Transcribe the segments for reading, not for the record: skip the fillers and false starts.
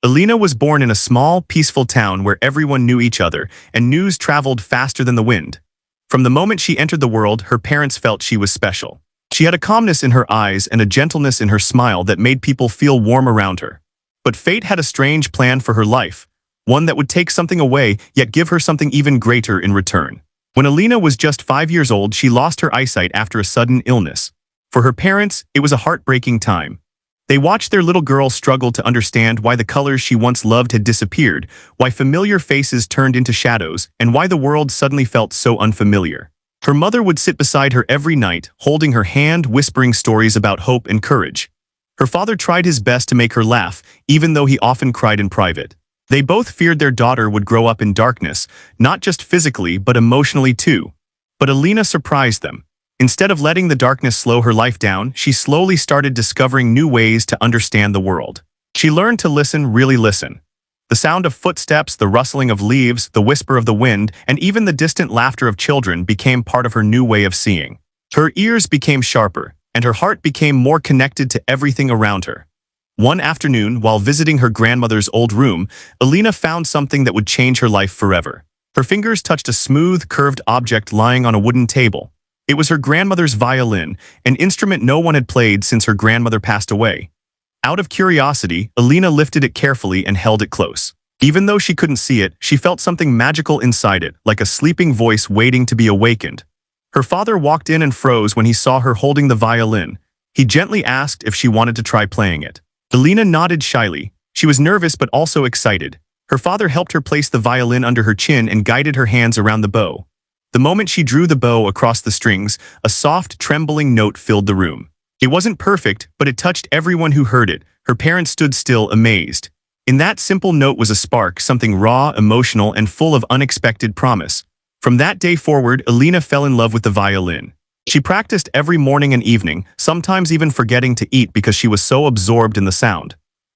Alina was born in a small, peaceful town where everyone knew each other, and news traveled faster than the wind. From the moment she entered the world, her parents felt she was special. She had a calmness in her eyes and a gentleness in her smile that made people feel warm around her. But fate had a strange plan for her life, one that would take something away, yet give her something even greater in return. When Alina was just 5 years old, she lost her eyesight after a sudden illness. For her parents, it was a heartbreaking time. They watched their little girl struggle to understand why the colors she once loved had disappeared, why familiar faces turned into shadows, and why the world suddenly felt so unfamiliar. Her mother would sit beside her every night, holding her hand, whispering stories about hope and courage. Her father tried his best to make her laugh, even though he often cried in private. They both feared their daughter would grow up in darkness, not just physically but emotionally too. But Alina surprised them. Instead of letting the darkness slow her life down, she slowly started discovering new ways to understand the world. She learned to listen, really listen. The sound of footsteps, the rustling of leaves, the whisper of the wind, and even the distant laughter of children became part of her new way of seeing. Her ears became sharper, and her heart became more connected to everything around her. One afternoon, while visiting her grandmother's old room, Alina found something that would change her life forever. Her fingers touched a smooth, curved object lying on a wooden table. It was her grandmother's violin, an instrument no one had played since her grandmother passed away. Out of curiosity, Alina lifted it carefully and held it close. Even though she couldn't see it, she felt something magical inside it, like a sleeping voice waiting to be awakened. Her father walked in and froze when he saw her holding the violin. He gently asked if she wanted to try playing it. Alina nodded shyly. She was nervous but also excited. Her father helped her place the violin under her chin and guided her hands around the bow. The moment she drew the bow across the strings, a soft, trembling note filled the room. It wasn't perfect, but it touched everyone who heard it. Her parents stood still, amazed. In that simple note was a spark, something raw, emotional, and full of unexpected promise. From that day forward, Alina fell in love with the violin. She practiced every morning and evening, sometimes even forgetting to eat because she was so absorbed in the sound.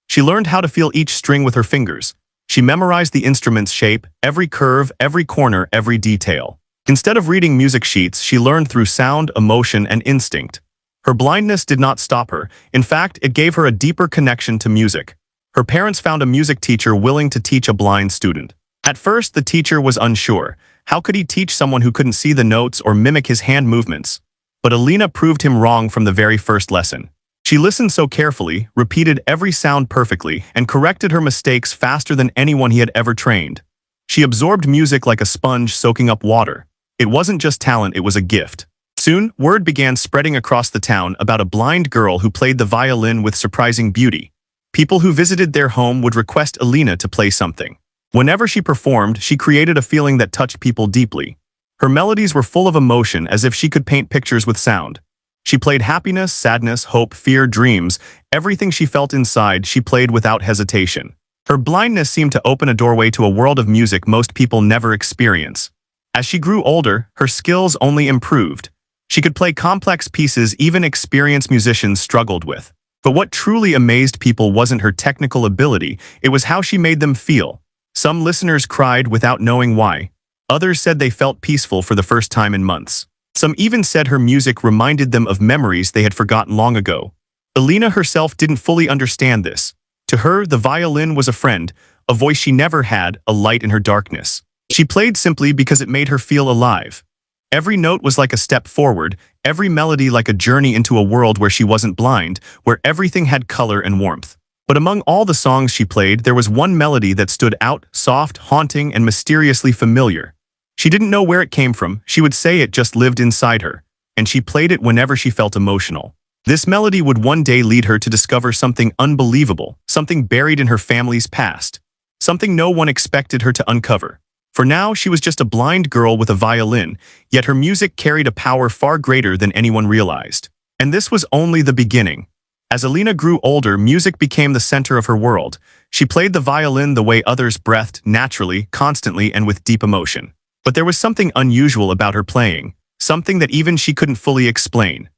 She learned how to feel each string with her fingers. She memorized the instrument's shape, every curve, every corner, every detail. Instead of reading music sheets, she learned through sound, emotion, and instinct. Her blindness did not stop her. In fact, it gave her a deeper connection to music. Her parents found a music teacher willing to teach a blind student. At first, the teacher was unsure. How could he teach someone who couldn't see the notes or mimic his hand movements? But Alina proved him wrong from the very first lesson. She listened so carefully, repeated every sound perfectly, and corrected her mistakes faster than anyone he had ever trained. She absorbed music like a sponge soaking up water. It wasn't just talent, it was a gift. Soon, word began spreading across the town about a blind girl who played the violin with surprising beauty. People who visited their home would request Alina to play something. Whenever she performed, she created a feeling that touched people deeply. Her melodies were full of emotion, as if she could paint pictures with sound. She played happiness, sadness, hope, fear, dreams. Everything she felt inside, she played without hesitation. Her blindness seemed to open a doorway to a world of music most people never experience. As she grew older, her skills only improved. She could play complex pieces even experienced musicians struggled with. But what truly amazed people wasn't her technical ability, it was how she made them feel. Some listeners cried without knowing why. Others said they felt peaceful for the first time in months. Some even said her music reminded them of memories they had forgotten long ago. Alina herself didn't fully understand this. To her, the violin was a friend, a voice she never had, a light in her darkness. She played simply because it made her feel alive. Every note was like a step forward, every melody like a journey into a world where she wasn't blind, where everything had color and warmth. But among all the songs she played, there was one melody that stood out, soft, haunting, and mysteriously familiar. She didn't know where it came from, she would say it just lived inside her, and she played it whenever she felt emotional. This melody would one day lead her to discover something unbelievable, something buried in her family's past, something no one expected her to uncover. For now, she was just a blind girl with a violin, yet her music carried a power far greater than anyone realized. And this was only the beginning. As Alina grew older, music became the center of her world. She played the violin the way others breathed, naturally, constantly, and with deep emotion. But there was something unusual about her playing, something that even she couldn't fully explain.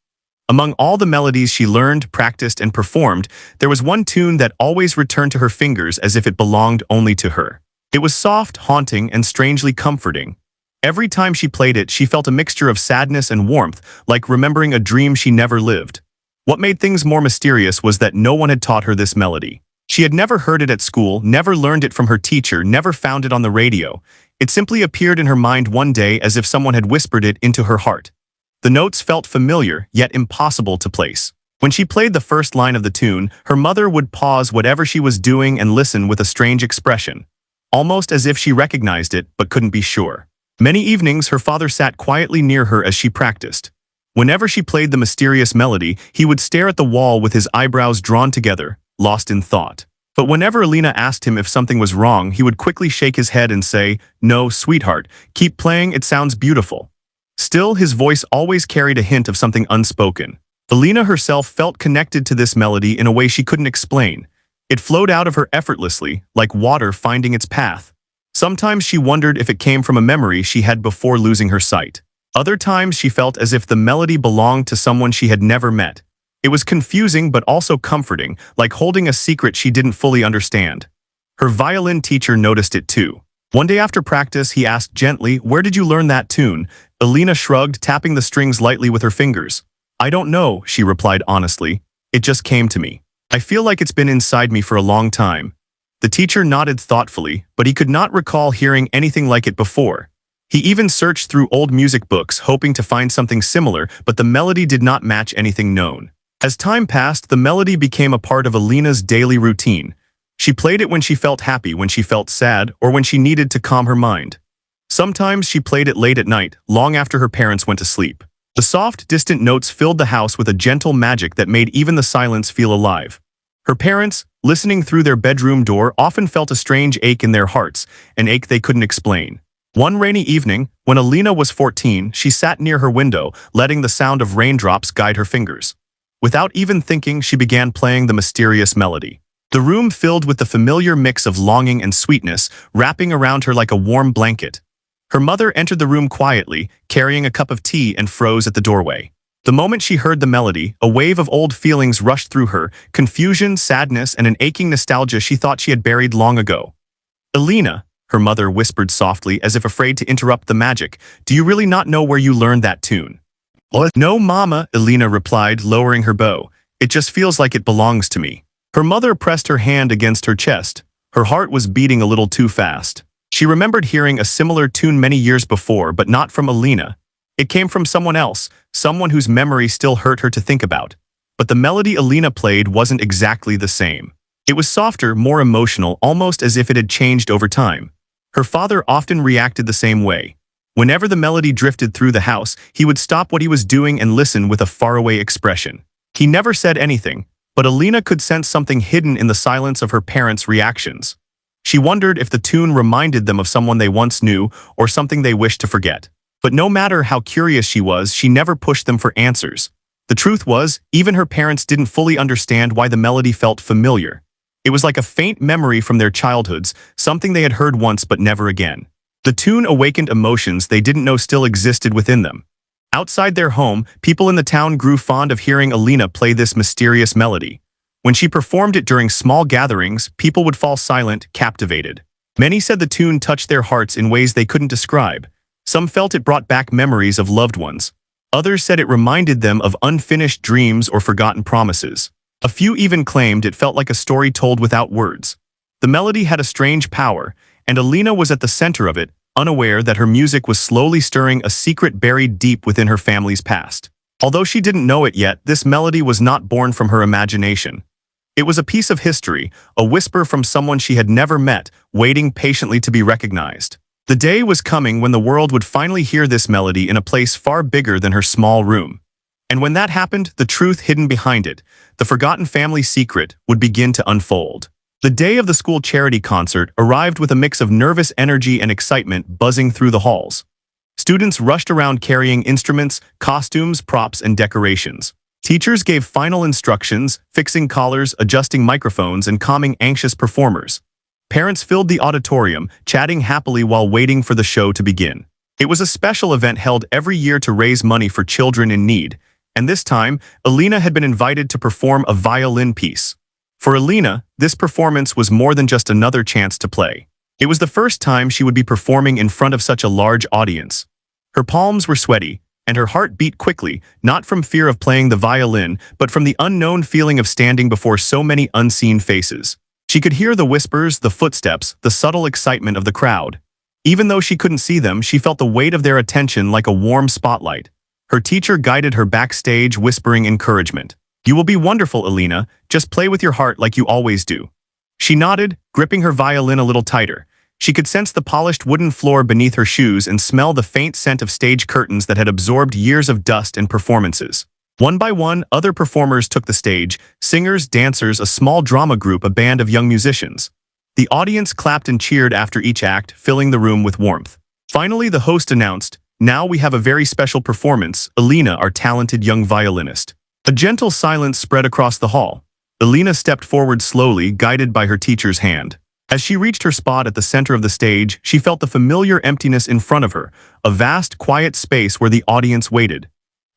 Among all the melodies she learned, practiced, and performed, there was one tune that always returned to her fingers as if it belonged only to her. It was soft, haunting, and strangely comforting. Every time she played it, she felt a mixture of sadness and warmth, like remembering a dream she never lived. What made things more mysterious was that no one had taught her this melody. She had never heard it at school, never learned it from her teacher, never found it on the radio. It simply appeared in her mind one day as if someone had whispered it into her heart. The notes felt familiar, yet impossible to place. When she played the first line of the tune, her mother would pause whatever she was doing and listen with a strange expression, almost as if she recognized it but couldn't be sure. Many evenings, her father sat quietly near her as she practiced. Whenever she played the mysterious melody, he would stare at the wall with his eyebrows drawn together, lost in thought. But whenever Alina asked him if something was wrong, he would quickly shake his head and say, "No, sweetheart, keep playing, it sounds beautiful." Still, his voice always carried a hint of something unspoken. Alina herself felt connected to this melody in a way she couldn't explain. It flowed out of her effortlessly, like water finding its path. Sometimes she wondered if it came from a memory she had before losing her sight. Other times she felt as if the melody belonged to someone she had never met. It was confusing but also comforting, like holding a secret she didn't fully understand. Her violin teacher noticed it too. One day after practice, he asked gently, "Where did you learn that tune?" Alina shrugged, tapping the strings lightly with her fingers. "I don't know," she replied honestly. "It just came to me. I feel like it's been inside me for a long time." The teacher nodded thoughtfully, but he could not recall hearing anything like it before. He even searched through old music books, hoping to find something similar, but the melody did not match anything known. As time passed, the melody became a part of Alina's daily routine. She played it when she felt happy, when she felt sad, or when she needed to calm her mind. Sometimes she played it late at night, long after her parents went to sleep. The soft, distant notes filled the house with a gentle magic that made even the silence feel alive. Her parents, listening through their bedroom door, often felt a strange ache in their hearts, an ache they couldn't explain. One rainy evening, when Alina was 14, she sat near her window, letting the sound of raindrops guide her fingers. Without even thinking, she began playing the mysterious melody. The room filled with the familiar mix of longing and sweetness, wrapping around her like a warm blanket. Her mother entered the room quietly, carrying a cup of tea, and froze at the doorway. The moment she heard the melody, a wave of old feelings rushed through her, confusion, sadness, and an aching nostalgia she thought she had buried long ago. "Alina," her mother whispered softly, as if afraid to interrupt the magic, "do you really not know where you learned that tune?" "No, Mama," Alina replied, lowering her bow. "It just feels like it belongs to me." Her mother pressed her hand against her chest. Her heart was beating a little too fast. She remembered hearing a similar tune many years before, but not from Alina. It came from someone else, someone whose memory still hurt her to think about. But the melody Alina played wasn't exactly the same. It was softer, more emotional, almost as if it had changed over time. Her father often reacted the same way. Whenever the melody drifted through the house, he would stop what he was doing and listen with a faraway expression. He never said anything, but Alina could sense something hidden in the silence of her parents' reactions. She wondered if the tune reminded them of someone they once knew or something they wished to forget. But no matter how curious she was, she never pushed them for answers. The truth was, even her parents didn't fully understand why the melody felt familiar. It was like a faint memory from their childhoods, something they had heard once but never again. The tune awakened emotions they didn't know still existed within them. Outside their home, people in the town grew fond of hearing Alina play this mysterious melody. When she performed it during small gatherings, people would fall silent, captivated. Many said the tune touched their hearts in ways they couldn't describe. Some felt it brought back memories of loved ones. Others said it reminded them of unfinished dreams or forgotten promises. A few even claimed it felt like a story told without words. The melody had a strange power, and Alina was at the center of it, unaware that her music was slowly stirring a secret buried deep within her family's past. Although she didn't know it yet, this melody was not born from her imagination. It was a piece of history, a whisper from someone she had never met, waiting patiently to be recognized. The day was coming when the world would finally hear this melody in a place far bigger than her small room. And when that happened, the truth hidden behind it, the forgotten family secret, would begin to unfold. The day of the school charity concert arrived with a mix of nervous energy and excitement buzzing through the halls. Students rushed around carrying instruments, costumes, props, and decorations. Teachers gave final instructions, fixing collars, adjusting microphones, and calming anxious performers. Parents filled the auditorium, chatting happily while waiting for the show to begin. It was a special event held every year to raise money for children in need, and this time, Alina had been invited to perform a violin piece. For Alina, this performance was more than just another chance to play. It was the first time she would be performing in front of such a large audience. Her palms were sweaty, and her heart beat quickly, not from fear of playing the violin, but from the unknown feeling of standing before so many unseen faces. She could hear the whispers, the footsteps, the subtle excitement of the crowd. Even though she couldn't see them, she felt the weight of their attention like a warm spotlight. Her teacher guided her backstage, whispering encouragement. "You will be wonderful, Alina. Just play with your heart like you always do." She nodded, gripping her violin a little tighter. She could sense the polished wooden floor beneath her shoes and smell the faint scent of stage curtains that had absorbed years of dust and performances. One by one, other performers took the stage: singers, dancers, a small drama group, a band of young musicians. The audience clapped and cheered after each act, filling the room with warmth. Finally, the host announced, "Now we have a very special performance, Alina, our talented young violinist." A gentle silence spread across the hall. Alina stepped forward slowly, guided by her teacher's hand. As she reached her spot at the center of the stage, she felt the familiar emptiness in front of her, a vast, quiet space where the audience waited.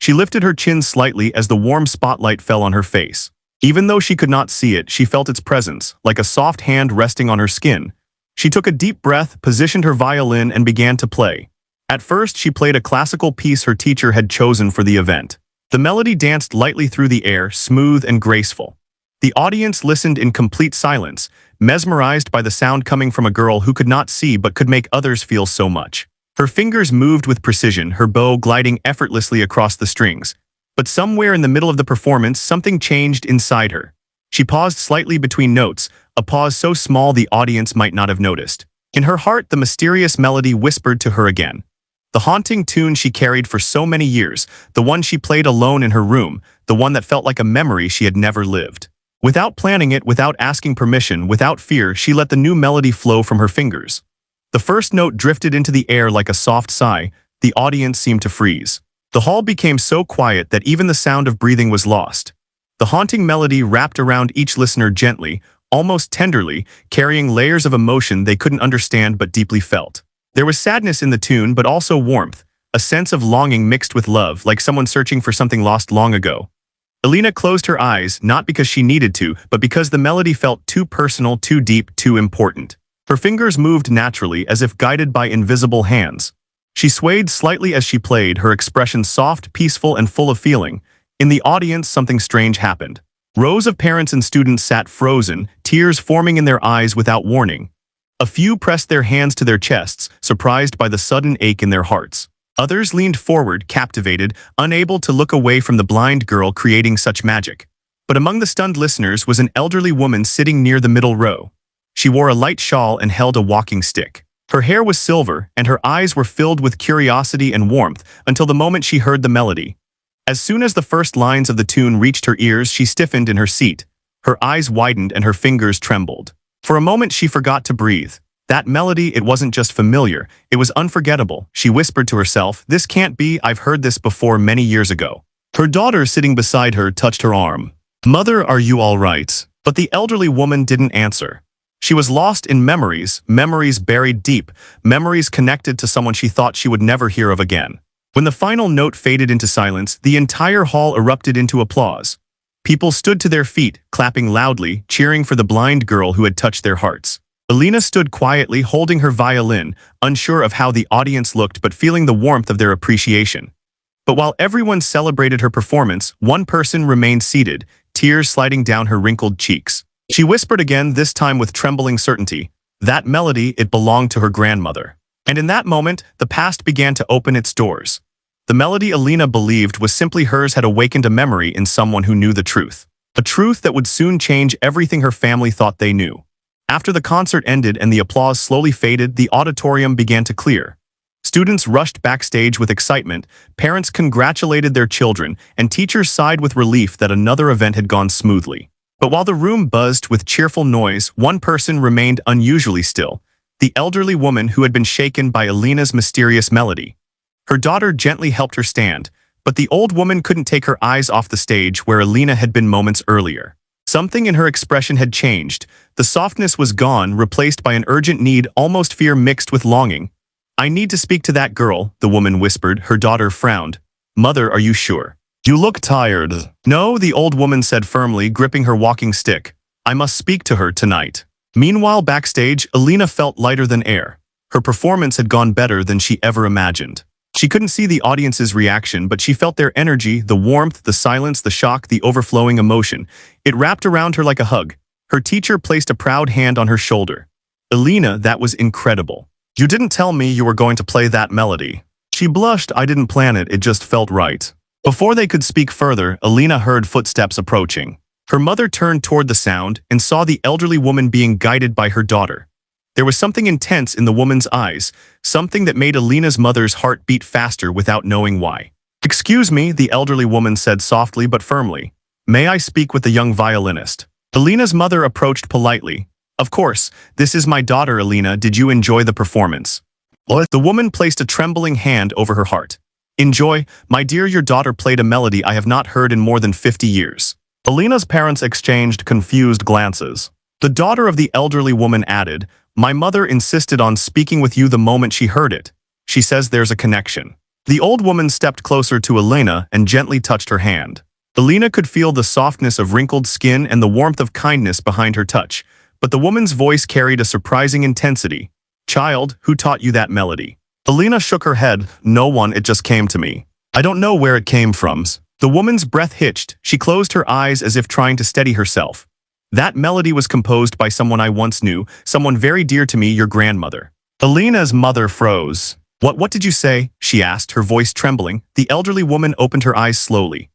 She lifted her chin slightly as the warm spotlight fell on her face. Even though she could not see it, she felt its presence, like a soft hand resting on her skin. She took a deep breath, positioned her violin, and began to play. At first, she played a classical piece her teacher had chosen for the event. The melody danced lightly through the air, smooth and graceful. The audience listened in complete silence, mesmerized by the sound coming from a girl who could not see but could make others feel so much. Her fingers moved with precision, her bow gliding effortlessly across the strings. But somewhere in the middle of the performance, something changed inside her. She paused slightly between notes, a pause so small the audience might not have noticed. In her heart, the mysterious melody whispered to her again. The haunting tune she carried for so many years, the one she played alone in her room, the one that felt like a memory she had never lived. Without planning it, without asking permission, without fear, she let the new melody flow from her fingers. The first note drifted into the air like a soft sigh. The audience seemed to freeze. The hall became so quiet that even the sound of breathing was lost. The haunting melody wrapped around each listener gently, almost tenderly, carrying layers of emotion they couldn't understand but deeply felt. There was sadness in the tune, but also warmth, a sense of longing mixed with love, like someone searching for something lost long ago. Alina closed her eyes, not because she needed to, but because the melody felt too personal, too deep, too important. Her fingers moved naturally, as if guided by invisible hands. She swayed slightly as she played, her expression soft, peaceful, and full of feeling. In the audience, something strange happened. Rows of parents and students sat frozen, tears forming in their eyes without warning. A few pressed their hands to their chests, surprised by the sudden ache in their hearts. Others leaned forward, captivated, unable to look away from the blind girl creating such magic. But among the stunned listeners was an elderly woman sitting near the middle row. She wore a light shawl and held a walking stick. Her hair was silver, and her eyes were filled with curiosity and warmth until the moment she heard the melody. As soon as the first lines of the tune reached her ears, she stiffened in her seat. Her eyes widened and her fingers trembled. For a moment, she forgot to breathe. That melody, it wasn't just familiar, it was unforgettable. She whispered to herself, "This can't be, I've heard this before many years ago." Her daughter sitting beside her touched her arm. "Mother, are you all right?" But the elderly woman didn't answer. She was lost in memories, memories buried deep, memories connected to someone she thought she would never hear of again. When the final note faded into silence, the entire hall erupted into applause. People stood to their feet, clapping loudly, cheering for the blind girl who had touched their hearts. Alina stood quietly, holding her violin, unsure of how the audience looked but feeling the warmth of their appreciation. But while everyone celebrated her performance, one person remained seated, tears sliding down her wrinkled cheeks. She whispered again, this time with trembling certainty. That melody, it belonged to her grandmother. And in that moment, the past began to open its doors. The melody Alina believed was simply hers had awakened a memory in someone who knew the truth. A truth that would soon change everything her family thought they knew. After the concert ended and the applause slowly faded, the auditorium began to clear. Students rushed backstage with excitement, parents congratulated their children, and teachers sighed with relief that another event had gone smoothly. But while the room buzzed with cheerful noise, one person remained unusually still, the elderly woman who had been shaken by Alina's mysterious melody. Her daughter gently helped her stand, but the old woman couldn't take her eyes off the stage where Alina had been moments earlier. Something in her expression had changed. The softness was gone, replaced by an urgent need, almost fear mixed with longing. "I need to speak to that girl," the woman whispered. Her daughter frowned. "Mother, are you sure? You look tired." "No," the old woman said firmly, gripping her walking stick. "I must speak to her tonight." Meanwhile, backstage, Alina felt lighter than air. Her performance had gone better than she ever imagined. She couldn't see the audience's reaction, but she felt their energy, the warmth, the silence, the shock, the overflowing emotion. It wrapped around her like a hug. Her teacher placed a proud hand on her shoulder. Alina, that was incredible. You didn't tell me you were going to play that melody. She blushed. I didn't plan it, it just felt right. Before they could speak further, Alina heard footsteps approaching. Her mother turned toward the sound and saw the elderly woman being guided by her daughter. There was something intense in the woman's eyes, something that made Alina's mother's heart beat faster without knowing why. "Excuse me," the elderly woman said softly but firmly. "May I speak with the young violinist?" Alina's mother approached politely. "Of course, this is my daughter, Alina. Did you enjoy the performance?" The woman placed a trembling hand over her heart. "Enjoy? My dear, your daughter played a melody I have not heard in more than 50 years. Alina's parents exchanged confused glances. The daughter of the elderly woman added, "My mother insisted on speaking with you the moment she heard it. She says there's a connection." The old woman stepped closer to Alina and gently touched her hand. Alina could feel the softness of wrinkled skin and the warmth of kindness behind her touch, but the woman's voice carried a surprising intensity. "Child, who taught you that melody?" Alina shook her head. "No one, it just came to me. I don't know where it came from." The woman's breath hitched. She closed her eyes as if trying to steady herself. "That melody was composed by someone I once knew, someone very dear to me, your grandmother." Alina's mother froze. What did you say?" she asked, her voice trembling. The elderly woman opened her eyes slowly.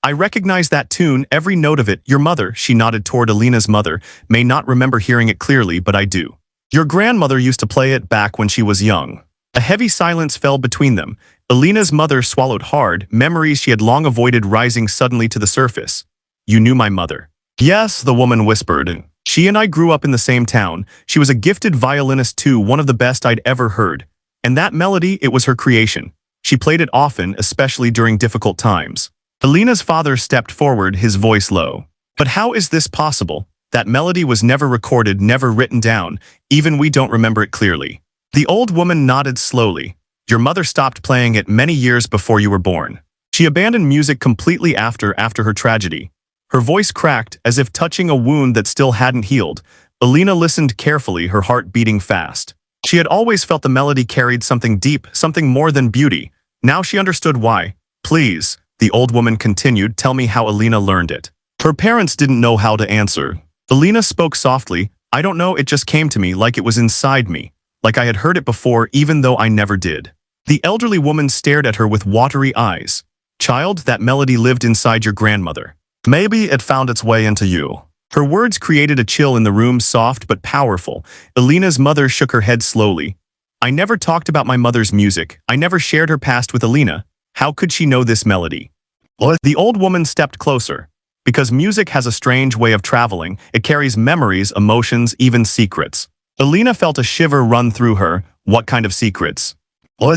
"I recognize that tune, every note of it. Your mother," she nodded toward Alina's mother, "may not remember hearing it clearly, but I do. Your grandmother used to play it back when she was young." A heavy silence fell between them. Alina's mother swallowed hard, memories she had long avoided rising suddenly to the surface. "You knew my mother?" "Yes," the woman whispered. "She and I grew up in the same town. She was a gifted violinist too, one of the best I'd ever heard. And that melody, it was her creation. She played it often, especially during difficult times." Alina's father stepped forward, his voice low. "But how is this possible? That melody was never recorded, never written down. Even we don't remember it clearly." The old woman nodded slowly. "Your mother stopped playing it many years before you were born. She abandoned music completely after her tragedy." Her voice cracked, as if touching a wound that still hadn't healed. Alina listened carefully, her heart beating fast. She had always felt the melody carried something deep, something more than beauty. Now she understood why. "Please," the old woman continued, "tell me how Alina learned it." Her parents didn't know how to answer. Alina spoke softly. "I don't know, it just came to me, like it was inside me. Like I had heard it before, even though I never did." The elderly woman stared at her with watery eyes. "Child, that melody lived inside your grandmother. Maybe it found its way into you." Her words created a chill in the room, soft but powerful. Alina's mother shook her head slowly. "I never talked about my mother's music. I never shared her past with Alina. How could she know this melody?" The old woman stepped closer. "Because music has a strange way of traveling. It carries memories, emotions, even secrets." Alina felt a shiver run through her. "What kind of secrets?"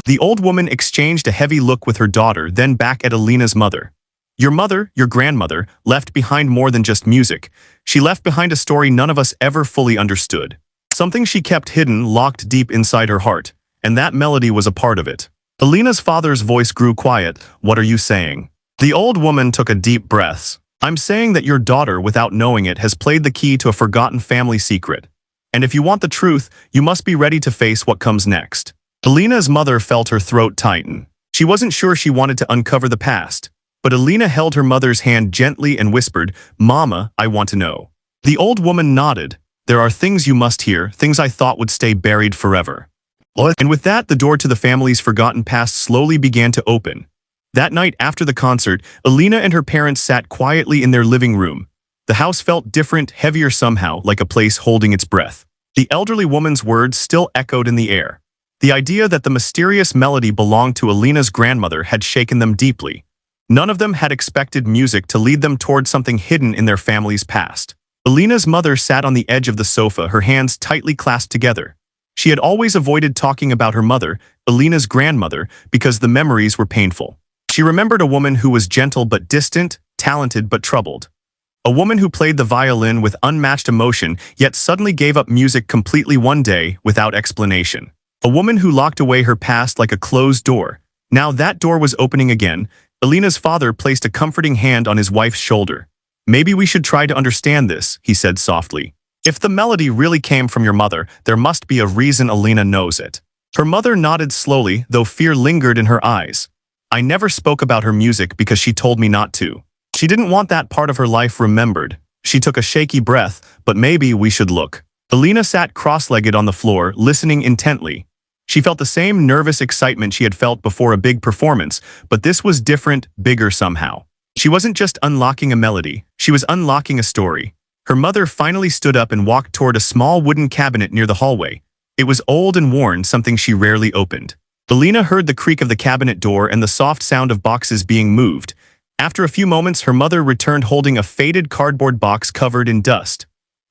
The old woman exchanged a heavy look with her daughter, then back at Alina's mother. "Your mother, your grandmother, left behind more than just music. She left behind a story none of us ever fully understood. Something she kept hidden, locked deep inside her heart. And that melody was a part of it." Alina's father's voice grew quiet. "What are you saying?" The old woman took a deep breath. "I'm saying that your daughter, without knowing it, has played the key to a forgotten family secret. And if you want the truth, you must be ready to face what comes next." Alina's mother felt her throat tighten. She wasn't sure she wanted to uncover the past. But Alina held her mother's hand gently and whispered, "Mama, I want to know." The old woman nodded. "There are things you must hear, things I thought would stay buried forever." And with that, the door to the family's forgotten past slowly began to open. That night after the concert, Alina and her parents sat quietly in their living room. The house felt different, heavier somehow, like a place holding its breath. The elderly woman's words still echoed in the air. The idea that the mysterious melody belonged to Alina's grandmother had shaken them deeply. None of them had expected music to lead them toward something hidden in their family's past. Alina's mother sat on the edge of the sofa, her hands tightly clasped together. She had always avoided talking about her mother, Alina's grandmother, because the memories were painful. She remembered a woman who was gentle but distant, talented but troubled. A woman who played the violin with unmatched emotion, yet suddenly gave up music completely one day without explanation. A woman who locked away her past like a closed door. Now that door was opening again. Alina's father placed a comforting hand on his wife's shoulder. "Maybe we should try to understand this," he said softly. "If the melody really came from your mother, there must be a reason Alina knows it." Her mother nodded slowly, though fear lingered in her eyes. "I never spoke about her music because she told me not to. She didn't want that part of her life remembered. She took a shaky breath, but maybe we should look. Alina sat cross-legged on the floor, listening intently. She felt the same nervous excitement she had felt before a big performance, but this was different, bigger somehow. She wasn't just unlocking a melody, she was unlocking a story. Her mother finally stood up and walked toward a small wooden cabinet near the hallway. It was old and worn, something she rarely opened. Alina heard the creak of the cabinet door and the soft sound of boxes being moved. After a few moments, her mother returned holding a faded cardboard box covered in dust.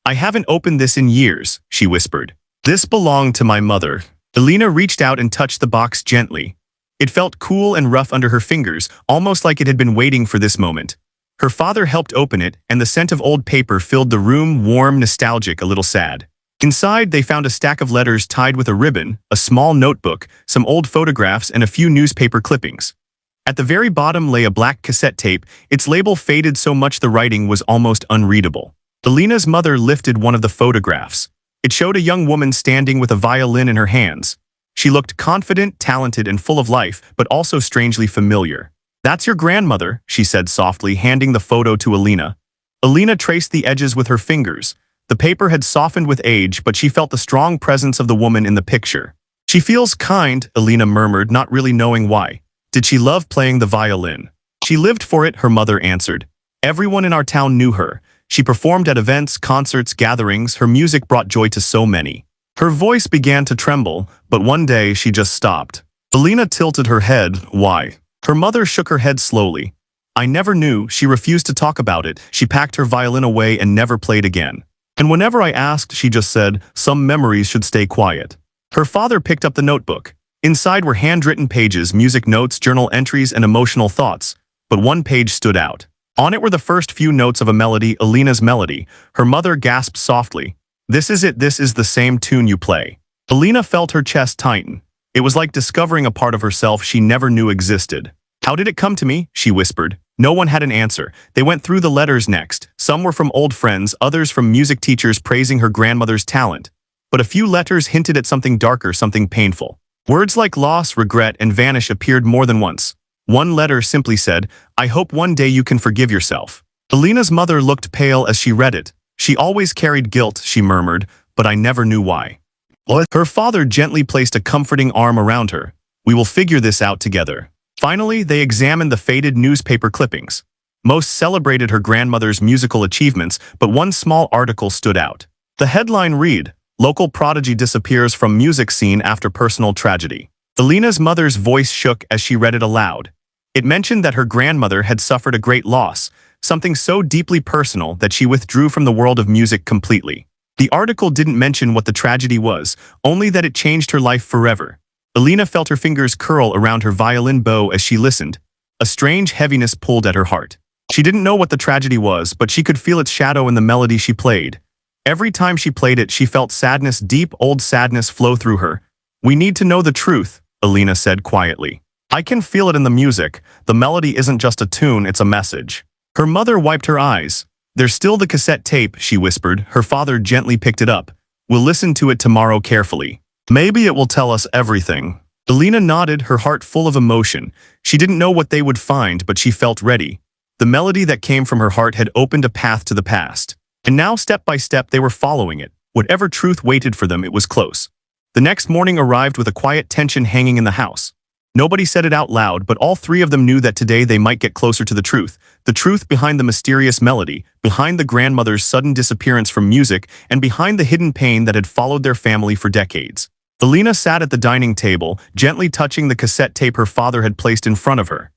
"I haven't opened this in years," she whispered. "This belonged to my mother." Alina reached out and touched the box gently. It felt cool and rough under her fingers, almost like it had been waiting for this moment. Her father helped open it, and the scent of old paper filled the room, warm, nostalgic, a little sad. Inside, they found a stack of letters tied with a ribbon, a small notebook, some old photographs, and a few newspaper clippings. At the very bottom lay a black cassette tape, its label faded so much the writing was almost unreadable. Alina's mother lifted one of the photographs. It showed a young woman standing with a violin in her hands. She looked confident, talented, and full of life, but also strangely familiar. "That's your grandmother," she said softly, handing the photo to Alina. Alina traced the edges with her fingers. The paper had softened with age, but she felt the strong presence of the woman in the picture. "She feels kind," Alina murmured, not really knowing why. "Did she love playing the violin?" "She lived for it," her mother answered. "Everyone in our town knew her. She performed at events, concerts, gatherings. Her music brought joy to so many." Her voice began to tremble, but one day she just stopped. Alina tilted her head. "Why?" Her mother shook her head slowly. "I never knew." She refused to talk about it. She packed her violin away and never played again. And whenever I asked, she just said, "Some memories should stay quiet." Her father picked up the notebook. Inside were handwritten pages, music notes, journal entries, and emotional thoughts. But one page stood out. On it were the first few notes of a melody, Alina's melody. Her mother gasped softly. "This is it, this is the same tune you play." Alina felt her chest tighten. It was like discovering a part of herself she never knew existed. "How did it come to me?" she whispered. No one had an answer. They went through the letters next. Some were from old friends, others from music teachers praising her grandmother's talent. But a few letters hinted at something darker, something painful. Words like loss, regret, and vanish appeared more than once. One letter simply said, "I hope one day you can forgive yourself." Alina's mother looked pale as she read it. "She always carried guilt," she murmured, "but I never knew why." Her father gently placed a comforting arm around her. "We will figure this out together." Finally, they examined the faded newspaper clippings. Most celebrated her grandmother's musical achievements, but one small article stood out. The headline read, "Local prodigy disappears from music scene after personal tragedy." Alina's mother's voice shook as she read it aloud. It mentioned that her grandmother had suffered a great loss, something so deeply personal that she withdrew from the world of music completely. The article didn't mention what the tragedy was, only that it changed her life forever. Alina felt her fingers curl around her violin bow as she listened. A strange heaviness pulled at her heart. She didn't know what the tragedy was, but she could feel its shadow in the melody she played. Every time she played it, she felt sadness, deep, old sadness flow through her. "We need to know the truth," Alina said quietly. "I can feel it in the music. The melody isn't just a tune, it's a message." Her mother wiped her eyes. "There's still the cassette tape," she whispered. Her father gently picked it up. "We'll listen to it tomorrow carefully. Maybe it will tell us everything." Alina nodded, her heart full of emotion. She didn't know what they would find, but she felt ready. The melody that came from her heart had opened a path to the past. And now, step by step, they were following it. Whatever truth waited for them, it was close. The next morning arrived with a quiet tension hanging in the house. Nobody said it out loud, but all three of them knew that today they might get closer to the truth behind the mysterious melody, behind the grandmother's sudden disappearance from music, and behind the hidden pain that had followed their family for decades. Alina sat at the dining table, gently touching the cassette tape her father had placed in front of her.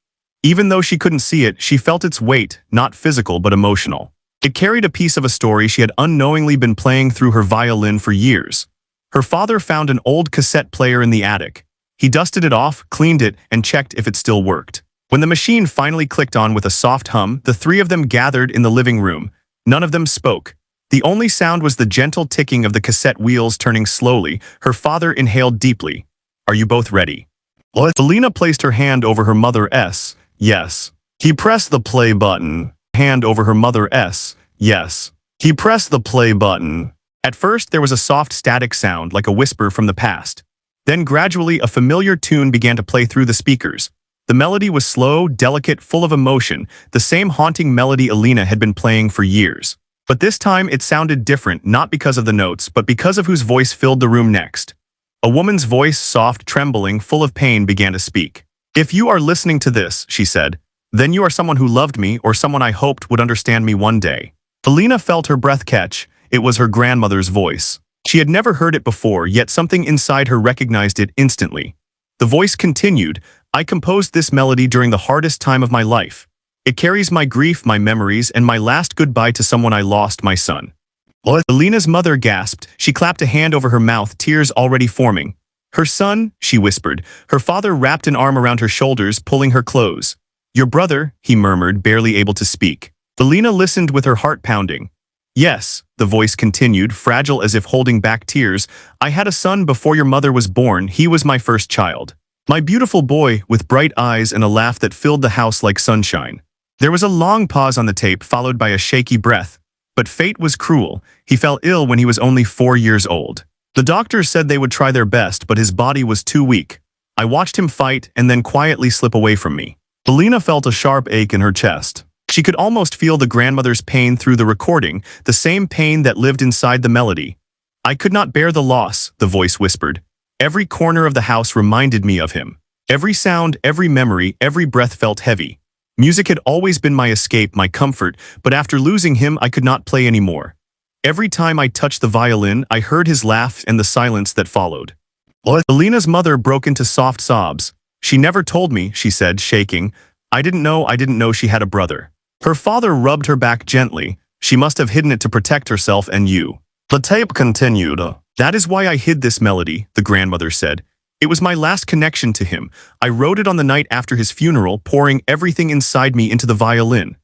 Even though she couldn't see it, she felt its weight, not physical but emotional. It carried a piece of a story she had unknowingly been playing through her violin for years. Her father found an old cassette player in the attic. He dusted it off, cleaned it, and checked if it still worked. When the machine finally clicked on with a soft hum, the three of them gathered in the living room. None of them spoke. The only sound was the gentle ticking of the cassette wheels turning slowly. Her father inhaled deeply. "Are you both ready?" Alina placed her hand over her mother's. "Yes." He pressed the play button. Hand over her mother's. "Yes." He pressed the play button. At first, there was a soft static sound, like a whisper from the past. Then gradually, a familiar tune began to play through the speakers. The melody was slow, delicate, full of emotion, the same haunting melody Alina had been playing for years. But this time it sounded different, not because of the notes, but because of whose voice filled the room next. A woman's voice, soft, trembling, full of pain, began to speak. "If you are listening to this," she said, "then you are someone who loved me or someone I hoped would understand me one day." Alina felt her breath catch. It was her grandmother's voice. She had never heard it before, yet something inside her recognized it instantly. The voice continued, "I composed this melody during the hardest time of my life. It carries my grief, my memories, and my last goodbye to someone I lost, my son." What? Alina's mother gasped. She clapped a hand over her mouth, tears already forming. "Her son," she whispered. Her father wrapped an arm around her shoulders, pulling her close. "Your brother," he murmured, barely able to speak. Alina listened with her heart pounding. "Yes," the voice continued, fragile as if holding back tears. "I had a son before your mother was born. He was my first child. My beautiful boy, with bright eyes and a laugh that filled the house like sunshine." There was a long pause on the tape, followed by a shaky breath. But fate was cruel. He fell ill when he was only 4 years old. The doctors said they would try their best, but his body was too weak. I watched him fight and then quietly slip away from me. Alina felt a sharp ache in her chest. She could almost feel the grandmother's pain through the recording, the same pain that lived inside the melody. "I could not bear the loss," the voice whispered. "Every corner of the house reminded me of him. Every sound, every memory, every breath felt heavy. Music had always been my escape, my comfort, but after losing him, I could not play anymore. Every time I touched the violin, I heard his laugh and the silence that followed." What? Alina's mother broke into soft sobs. "She never told me," she said, shaking. I didn't know she had a brother." Her father rubbed her back gently. "She must have hidden it to protect herself and you." The tape continued. "That is why I hid this melody," the grandmother said. "It was my last connection to him. I wrote it on the night after his funeral, pouring everything inside me into the violin.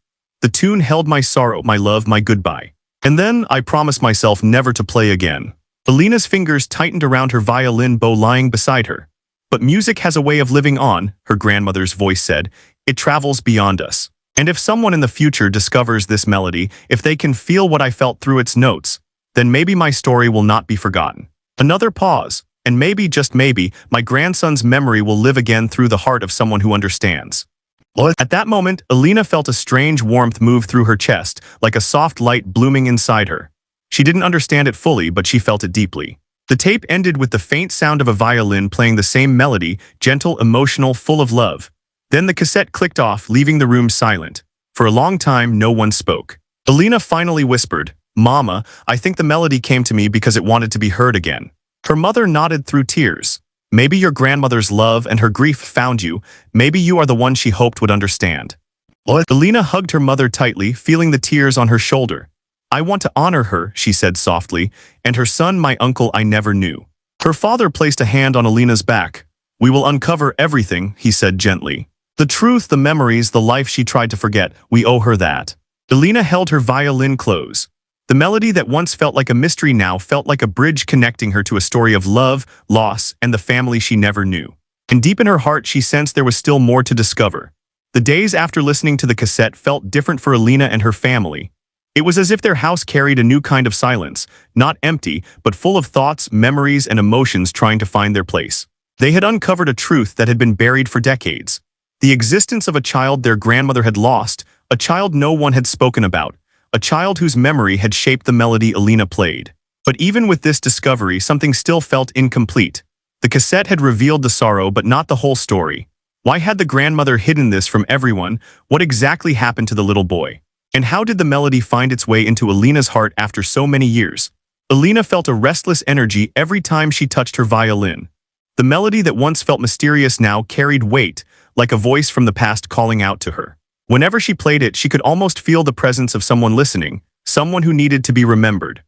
The tune held my sorrow, my love, my goodbye. And then I promised myself never to play again." Alina's fingers tightened around her violin bow lying beside her. "But music has a way of living on," her grandmother's voice said. "It travels beyond us. And if someone in the future discovers this melody, if they can feel what I felt through its notes, then maybe my story will not be forgotten." Another pause. "And maybe, just maybe, my grandson's memory will live again through the heart of someone who understands." What? At that moment, Alina felt a strange warmth move through her chest, like a soft light blooming inside her. She didn't understand it fully, but she felt it deeply. The tape ended with the faint sound of a violin playing the same melody, gentle, emotional, full of love. Then the cassette clicked off, leaving the room silent. For a long time, no one spoke. Alina finally whispered, "Mama, I think the melody came to me because it wanted to be heard again." Her mother nodded through tears. "Maybe your grandmother's love and her grief found you. Maybe you are the one she hoped would understand." What? Alina hugged her mother tightly, feeling the tears on her shoulder. "I want to honor her," she said softly, "and her son, my uncle I never knew." Her father placed a hand on Alina's back. "We will uncover everything," he said gently. "The truth, the memories, the life she tried to forget, we owe her that." Alina held her violin close. The melody that once felt like a mystery now felt like a bridge connecting her to a story of love, loss, and the family she never knew. And deep in her heart, she sensed there was still more to discover. The days after listening to the cassette felt different for Alina and her family. It was as if their house carried a new kind of silence, not empty, but full of thoughts, memories, and emotions trying to find their place. They had uncovered a truth that had been buried for decades. The existence of a child their grandmother had lost, a child no one had spoken about, a child whose memory had shaped the melody Alina played. But even with this discovery, something still felt incomplete. The cassette had revealed the sorrow, but not the whole story. Why had the grandmother hidden this from everyone? What exactly happened to the little boy? And how did the melody find its way into Alina's heart after so many years? Alina felt a restless energy every time she touched her violin. The melody that once felt mysterious now carried weight, like a voice from the past calling out to her. Whenever she played it, she could almost feel the presence of someone listening, someone who needed to be remembered.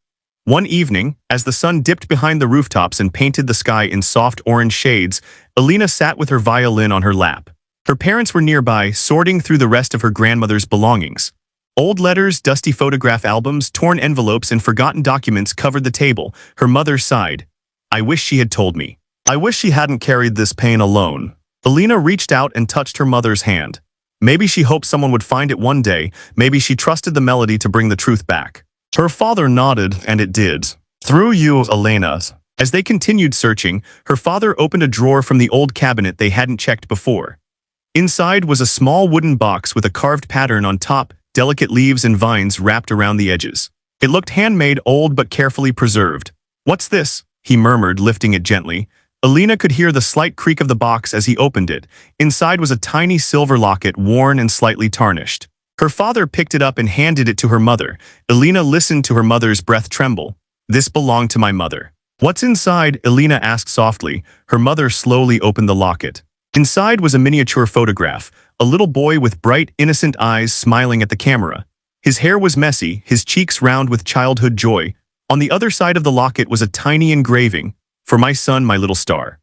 One evening, as the sun dipped behind the rooftops and painted the sky in soft orange shades, Alina sat with her violin on her lap. Her parents were nearby, sorting through the rest of her grandmother's belongings. Old letters, dusty photograph albums, torn envelopes, and forgotten documents covered the table. Her mother sighed. "I wish she had told me. I wish she hadn't carried this pain alone." Alina reached out and touched her mother's hand. Maybe she hoped someone would find it one day. Maybe she trusted the melody to bring the truth back. Her father nodded, and it did. "Through you, Elena." As they continued searching, her father opened a drawer from the old cabinet they hadn't checked before. Inside was a small wooden box with a carved pattern on top, delicate leaves and vines wrapped around the edges. It looked handmade, old but carefully preserved. "What's this?" he murmured, lifting it gently. Alina could hear the slight creak of the box as he opened it. Inside was a tiny silver locket, worn and slightly tarnished. Her father picked it up and handed it to her mother. Alina listened to her mother's breath tremble. "This belonged to my mother." "What's inside?" Alina asked softly. Her mother slowly opened the locket. Inside was a miniature photograph, a little boy with bright, innocent eyes smiling at the camera. His hair was messy, his cheeks round with childhood joy. On the other side of the locket was a tiny engraving, "For my son, my little star."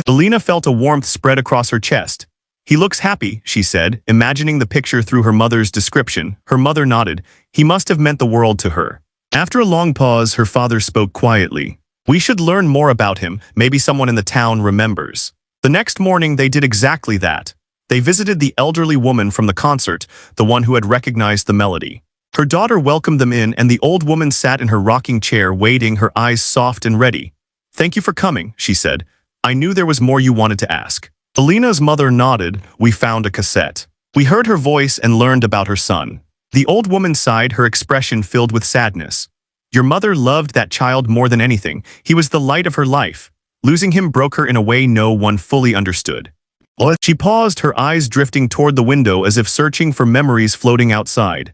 Alina felt a warmth spread across her chest. "He looks happy," she said, imagining the picture through her mother's description. Her mother nodded. He must have meant the world to her. After a long pause, her father spoke quietly. "We should learn more about him. Maybe someone in the town remembers." The next morning, they did exactly that. They visited the elderly woman from the concert, the one who had recognized the melody. Her daughter welcomed them in, and the old woman sat in her rocking chair, waiting, her eyes soft and ready. "Thank you for coming," she said. "I knew there was more you wanted to ask." Alina's mother nodded. "We found a cassette. We heard her voice and learned about her son." The old woman sighed, her expression filled with sadness. "Your mother loved that child more than anything. He was the light of her life. Losing him broke her in a way no one fully understood." She paused, her eyes drifting toward the window as if searching for memories floating outside.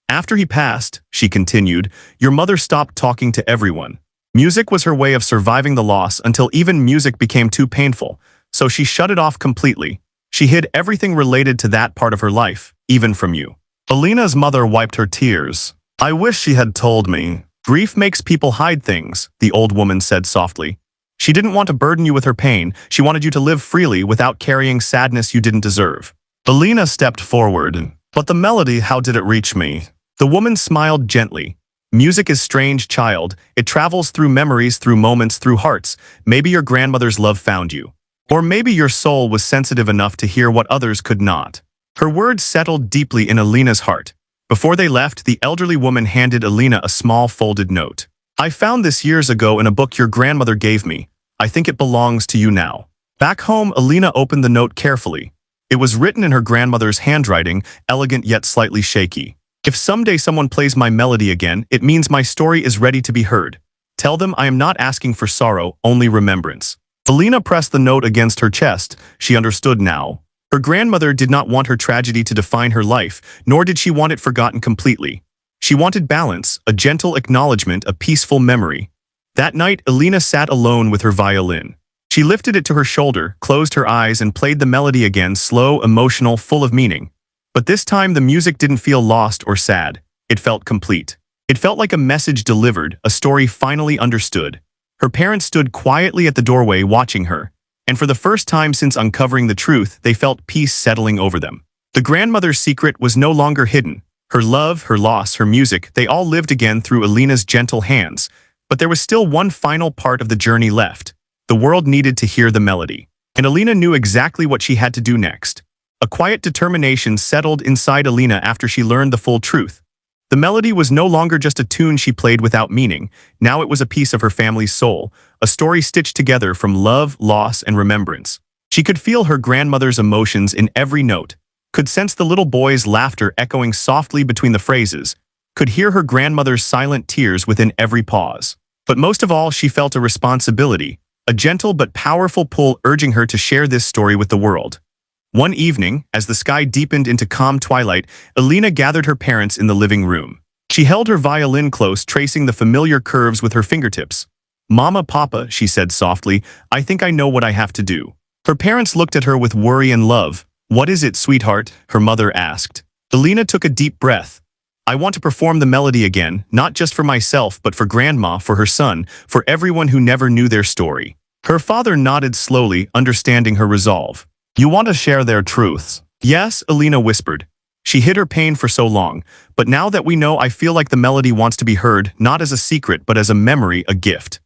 "After he passed," she continued, "your mother stopped talking to everyone. Music was her way of surviving the loss until even music became too painful, so she shut it off completely. She hid everything related to that part of her life, even from you." Alina's mother wiped her tears. "I wish she had told me." "Grief makes people hide things," the old woman said softly. "She didn't want to burden you with her pain. She wanted you to live freely without carrying sadness you didn't deserve." Alina stepped forward. "But the melody, how did it reach me?" The woman smiled gently. "Music is strange, child. It travels through memories, through moments, through hearts. Maybe your grandmother's love found you. Or maybe your soul was sensitive enough to hear what others could not." Her words settled deeply in Alina's heart. Before they left, the elderly woman handed Alina a small folded note. "I found this years ago in a book your grandmother gave me. I think it belongs to you now." Back home, Alina opened the note carefully. It was written in her grandmother's handwriting, elegant yet slightly shaky. "If someday someone plays my melody again, it means my story is ready to be heard. Tell them I am not asking for sorrow, only remembrance." Alina pressed the note against her chest. She understood now. Her grandmother did not want her tragedy to define her life, nor did she want it forgotten completely. She wanted balance, a gentle acknowledgement, a peaceful memory. That night, Alina sat alone with her violin. She lifted it to her shoulder, closed her eyes, and played the melody again, slow, emotional, full of meaning. But this time, the music didn't feel lost or sad. It felt complete. It felt like a message delivered, a story finally understood. Her parents stood quietly at the doorway watching her, and for the first time since uncovering the truth, they felt peace settling over them. The grandmother's secret was no longer hidden. Her love, her loss, her music, they all lived again through Alina's gentle hands. But there was still one final part of the journey left. The world needed to hear the melody. And Alina knew exactly what she had to do next. A quiet determination settled inside Alina after she learned the full truth. The melody was no longer just a tune she played without meaning. Now it was a piece of her family's soul, a story stitched together from love, loss, and remembrance. She could feel her grandmother's emotions in every note, could sense the little boy's laughter echoing softly between the phrases, could hear her grandmother's silent tears within every pause. But most of all, she felt a responsibility, a gentle but powerful pull urging her to share this story with the world. One evening, as the sky deepened into calm twilight, Alina gathered her parents in the living room. She held her violin close, tracing the familiar curves with her fingertips. "Mama, Papa," she said softly, "I think I know what I have to do." Her parents looked at her with worry and love. "What is it, sweetheart?" her mother asked. Alina took a deep breath. "I want to perform the melody again, not just for myself, but for Grandma, for her son, for everyone who never knew their story." Her father nodded slowly, understanding her resolve. "You want to share their truths?" "Yes," Alina whispered. She hid her pain for so long, but now that we know, I feel like the melody wants to be heard, not as a secret, but as a memory, a gift.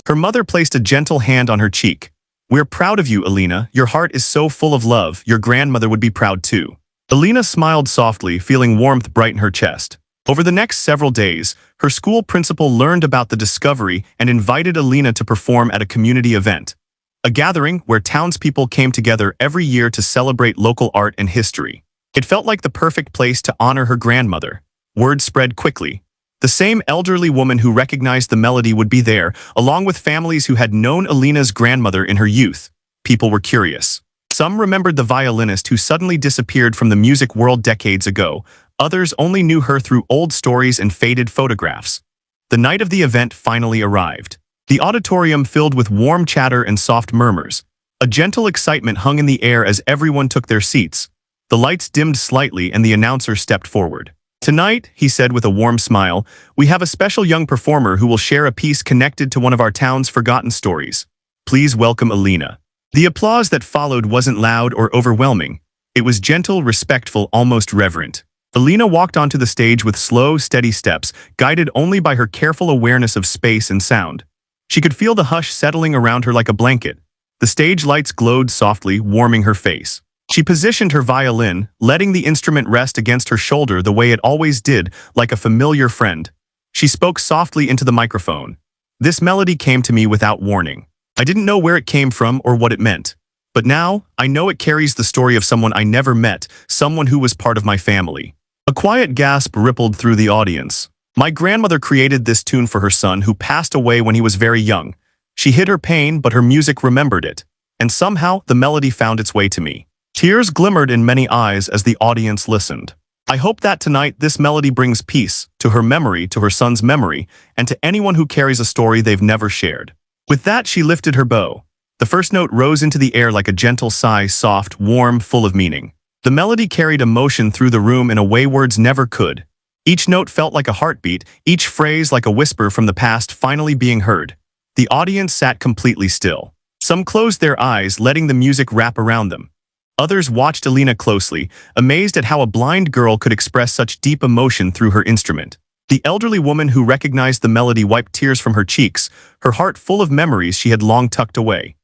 Her mother placed a gentle hand on her cheek. "We're proud of you, Alina. Your heart is so full of love. Your grandmother would be proud too." Alina smiled softly, feeling warmth brighten her chest. Over the next several days, her school principal learned about the discovery and invited Alina to perform at a community event. A gathering where townspeople came together every year to celebrate local art and history. It felt like the perfect place to honor her grandmother. Word spread quickly. The same elderly woman who recognized the melody would be there, along with families who had known Alina's grandmother in her youth. People were curious. Some remembered the violinist who suddenly disappeared from the music world decades ago. Others only knew her through old stories and faded photographs. The night of the event finally arrived. The auditorium filled with warm chatter and soft murmurs. A gentle excitement hung in the air as everyone took their seats. The lights dimmed slightly and the announcer stepped forward. "Tonight," he said with a warm smile, "we have a special young performer who will share a piece connected to one of our town's forgotten stories. Please welcome Alina." The applause that followed wasn't loud or overwhelming. It was gentle, respectful, almost reverent. Alina walked onto the stage with slow, steady steps, guided only by her careful awareness of space and sound. She could feel the hush settling around her like a blanket. The stage lights glowed softly, warming her face. She positioned her violin, letting the instrument rest against her shoulder the way it always did, like a familiar friend. She spoke softly into the microphone. "This melody came to me without warning. I didn't know where it came from or what it meant. But now, I know it carries the story of someone I never met, someone who was part of my family." A quiet gasp rippled through the audience. "My grandmother created this tune for her son who passed away when he was very young. She hid her pain, but her music remembered it. And somehow, the melody found its way to me." Tears glimmered in many eyes as the audience listened. "I hope that tonight this melody brings peace to her memory, to her son's memory, and to anyone who carries a story they've never shared." With that, she lifted her bow. The first note rose into the air like a gentle sigh, soft, warm, full of meaning. The melody carried emotion through the room in a way words never could. Each note felt like a heartbeat, each phrase like a whisper from the past finally being heard. The audience sat completely still. Some closed their eyes, letting the music wrap around them. Others watched Alina closely, amazed at how a blind girl could express such deep emotion through her instrument. The elderly woman who recognized the melody wiped tears from her cheeks, her heart full of memories she had long tucked away.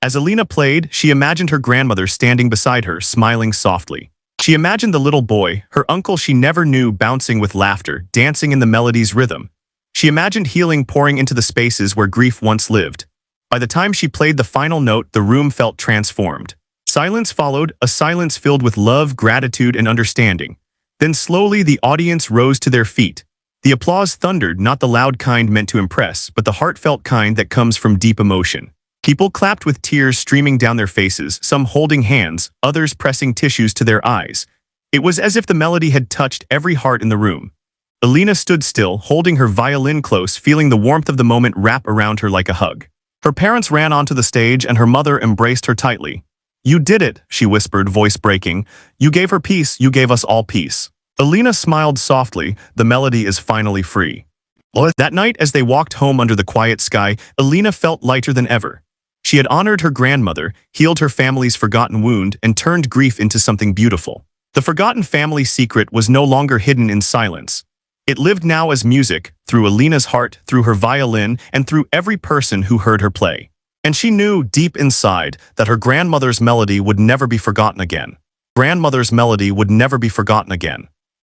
As Alina played, she imagined her grandmother standing beside her, smiling softly. She imagined the little boy, her uncle she never knew, bouncing with laughter, dancing in the melody's rhythm. She imagined healing pouring into the spaces where grief once lived. By the time she played the final note, the room felt transformed. Silence followed, a silence filled with love, gratitude, and understanding. Then slowly the audience rose to their feet. The applause thundered, not the loud kind meant to impress, but the heartfelt kind that comes from deep emotion. People clapped with tears streaming down their faces, some holding hands, others pressing tissues to their eyes. It was as if the melody had touched every heart in the room. Alina stood still, holding her violin close, feeling the warmth of the moment wrap around her like a hug. Her parents ran onto the stage and her mother embraced her tightly. "You did it," she whispered, voice breaking. "You gave her peace, you gave us all peace." Alina smiled softly. The melody is finally free. That night, as they walked home under the quiet sky, Alina felt lighter than ever. She had honored her grandmother, healed her family's forgotten wound, and turned grief into something beautiful. The forgotten family secret was no longer hidden in silence. It lived now as music, through Alina's heart, through her violin, and through every person who heard her play. And she knew, deep inside, that her grandmother's melody would never be forgotten again. Grandmother's melody would never be forgotten again.